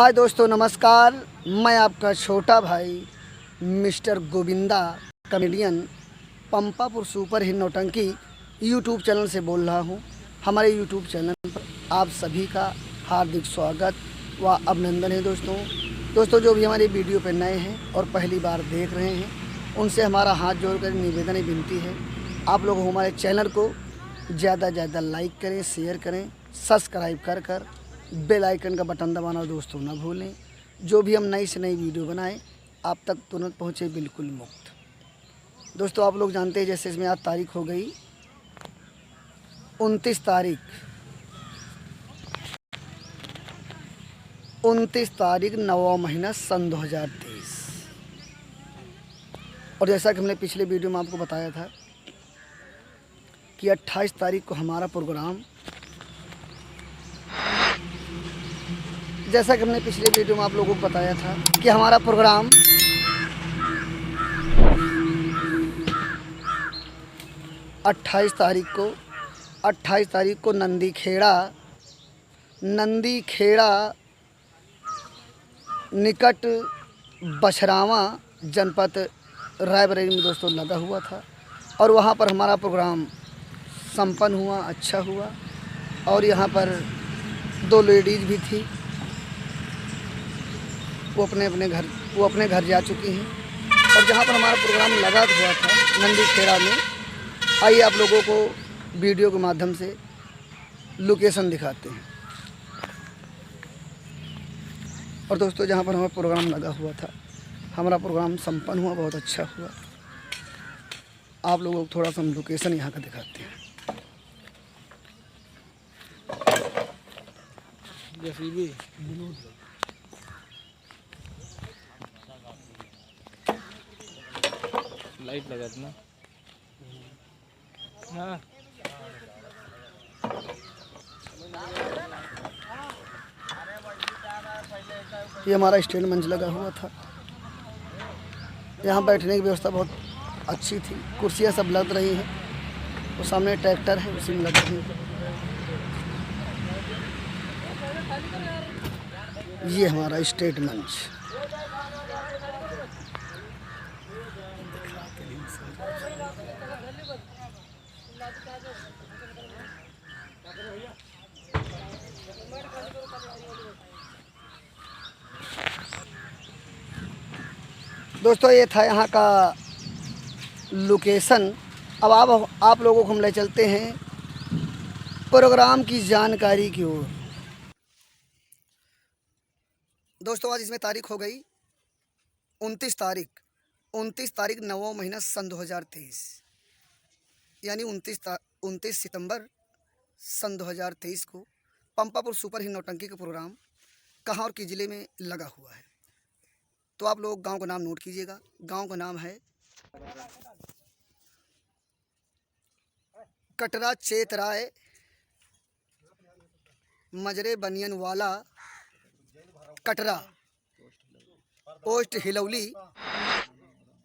हाय दोस्तों, नमस्कार। मैं आपका छोटा भाई mister Govinda comedian Pampapur super hit नौटंकी यूट्यूब चैनल से बोल रहा हूँ। हमारे यूट्यूब चैनल पर आप सभी का हार्दिक स्वागत व अभिनंदन है। दोस्तों जो भी हमारी वीडियो पर नए हैं और पहली बार देख रहे हैं, उनसे हमारा हाथ जोड़कर निवेदन विनती है, आप लोग हमारे चैनल को ज़्यादा से ज़्यादा लाइक करें, शेयर करें, सब्सक्राइब कर बेल आइकन का बटन दबाना दोस्तों ना भूलें। जो भी हम नई से नई वीडियो बनाएं आप तक तुरंत पहुंचे, बिल्कुल मुफ्त। दोस्तों आप लोग जानते हैं, जैसे इसमें आज तारीख हो गई 29 तारीख 9वां महीना सन 2023। और जैसा कि हमने पिछले वीडियो में आपको बताया था कि 28 तारीख को हमारा प्रोग्राम, जैसा कि हमने पिछले वीडियो में आप लोगों को बताया था कि हमारा प्रोग्राम 28 तारीख को नंदी खेड़ा निकट बछरावा जनपद रायबरेली में दोस्तों लगा हुआ था। और वहाँ पर हमारा प्रोग्राम संपन्न हुआ, अच्छा हुआ। और यहाँ पर 2 लेडीज़ भी थी, वो अपने घर जा चुकी हैं। और जहाँ पर हमारा प्रोग्राम लगा हुआ था नंदी खेड़ा में, आइए आप लोगों को वीडियो के माध्यम से लोकेशन दिखाते हैं। और दोस्तों जहाँ पर हमारा प्रोग्राम लगा हुआ था, हमारा प्रोग्राम संपन्न हुआ, बहुत अच्छा हुआ। आप लोगों को थोड़ा सा हम लोकेशन यहाँ का दिखाते हैं। लाइट लगा ना। हाँ। ये हमारा स्टैंड मंच लगा हुआ था। यहाँ बैठने की व्यवस्था बहुत अच्छी थी, कुर्सियाँ सब लग रही हैं। वो सामने ट्रैक्टर है, उसी में लग रही है। ये हमारा स्टेट मंच। दोस्तों ये था यहाँ का लोकेशन। अब आप लोगों को हम ले चलते हैं प्रोग्राम की जानकारी की ओर। दोस्तों आज इसमें तारीख हो गई 29 तारीख 9वां महीना सन 2023, यानी 29 सितंबर सन 2023 को पंपापुर सुपर हिट नौटंकी का प्रोग्राम कहाँ और किस ज़िले में लगा हुआ है। तो आप लोग गांव का नाम नोट कीजिएगा। गांव का नाम है कटरा चेतराय, मजरे बनियन वाला, कटरा, पोस्ट हिलौली,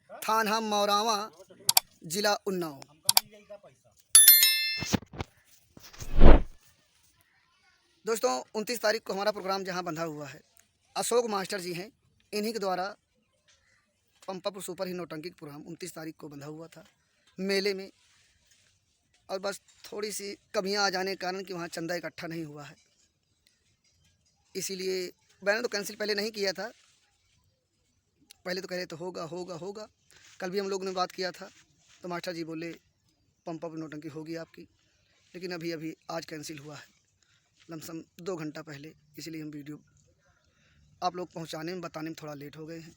थाना मौरावा, जिला उन्नाव। दोस्तों 29 तारीख को हमारा प्रोग्राम जहां बंधा हुआ है, अशोक मास्टर जी हैं, इन्हीं के द्वारा पंपापुर सुपर हिट नौटंकी प्रोग्राम 29 तारीख को बंधा हुआ था मेले में। और बस थोड़ी सी कमियां आ जाने के कारण कि वहाँ चंदा इकट्ठा नहीं हुआ है, इसीलिए मैंने तो कैंसिल पहले नहीं किया था। पहले तो कह रहे तो होगा। कल भी हम लोगों ने बात किया था तो मास्टर जी बोले पंपापुर नौटंकी होगी आपकी, लेकिन अभी आज कैंसिल हुआ है, लमसम 2 घंटा पहले। इसलिए हम वीडियो आप लोग पहुँचाने में, बताने में थोड़ा लेट हो गए हैं।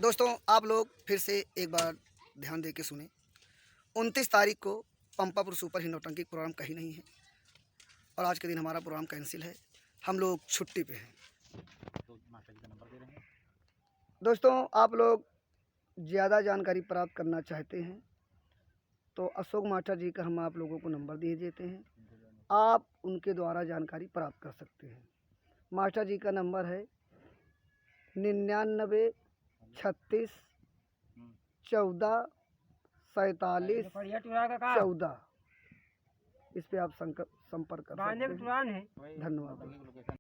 दोस्तों आप लोग फिर से एक बार ध्यान दे के सुने। 29 तारीख को पंपापुर सुपर हिट नौटंकी प्रोग्राम कहीं नहीं है, और आज के दिन हमारा प्रोग्राम कैंसिल है, हम लोग छुट्टी पे हैं। दोस्तों आप लोग ज़्यादा जानकारी प्राप्त करना चाहते हैं तो अशोक मास्टर जी का हम आप लोगों को नंबर दे देते हैं, आप उनके द्वारा जानकारी प्राप्त कर सकते हैं। मास्टर जी का नंबर है 99 36 14 47 14। इस पे आप संपर्क कर सकते हैं। धन्यवाद।